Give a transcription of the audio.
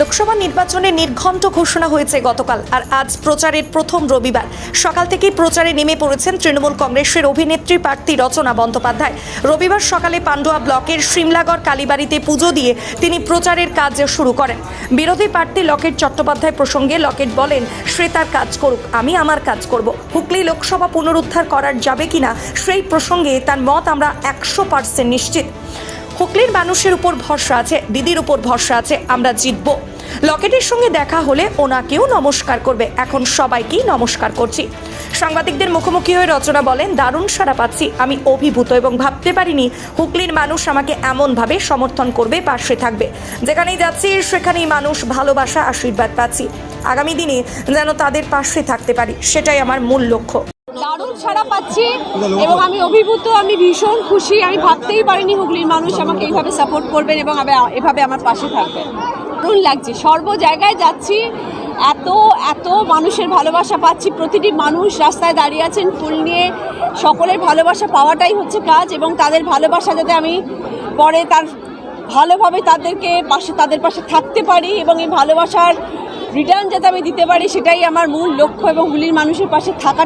লোকসভা নির্বাচনে নির্ঘণ্ট ঘোষণা হয়েছে গতকাল, আর আজ প্রচারের প্রথম রবিবার। সকাল থেকেই প্রচারে নেমে পড়েছেন তৃণমূল কংগ্রেসের অভিনেত্রী প্রার্থী রচনা বন্দ্যোপাধ্যায়। রবিবার সকালে পান্ডুয়া ব্লকের শিমলাগড় কালীবাড়িতে পুজো দিয়ে তিনি প্রচারের কাজ শুরু করেন। বিরোধী প্রার্থী লকেট চট্টোপাধ্যায় প্রসঙ্গে লকেট বলেন, সে তার কাজ করুক, আমি আমার কাজ করব। হুগলি লোকসভা পুনরুদ্ধার করার যাবে কিনা সেই প্রসঙ্গে তার মত, আমরা 100% নিশ্চিত। হুগলির মানুষের উপর ভরসা আছে, দিদির উপর ভরসা আছে, আমরা জিতব। লকেটের সঙ্গে দেখা হলে ওনাকেও নমস্কার করবে, এখন সবাইকেই নমস্কার করছি। সাংবাদিকদের মুখোমুখি হয়ে রচনা বলেন, দারুণ সাড়া পাচ্ছি, আমি অভিভূত এবং ভাবতে পারিনি হুগলির মানুষ আমাকে এমনভাবে সমর্থন করবে, পাশে থাকবে। যেখানেই যাচ্ছি সেখানেই মানুষ ভালোবাসা, আশীর্বাদ পাচ্ছি। আগামী দিনে যেন তাদের পাশে থাকতে পারি, সেটাই আমার মূল লক্ষ্য। দারুণ সাড়া পাচ্ছি এবং আমি অভিভূত, আমি ভীষণ খুশি। আমি ভাবতেই পারিনি হুগলির মানুষ আমাকে এইভাবে সাপোর্ট করবেন এবং এভাবে আমার পাশে থাকবেন। দারুণ লাগছে, সর্ব জায়গায় যাচ্ছি, এত এত মানুষের ভালোবাসা পাচ্ছি। প্রতিটি মানুষ রাস্তায় দাঁড়িয়ে আছেন ফুল নিয়ে, সকলের ভালোবাসা পাওয়াটাই হচ্ছে কাজ এবং তাদের ভালোবাসা যাতে আমি পরে তার ভালোভাবে তাদের পাশে থাকতে পারি এবং এই ভালোবাসার রিটার্ন যাতে আমি দিতে পারি, সেটাই আমার মূল লক্ষ্য এবং হুগলির মানুষের পাশে থাকা।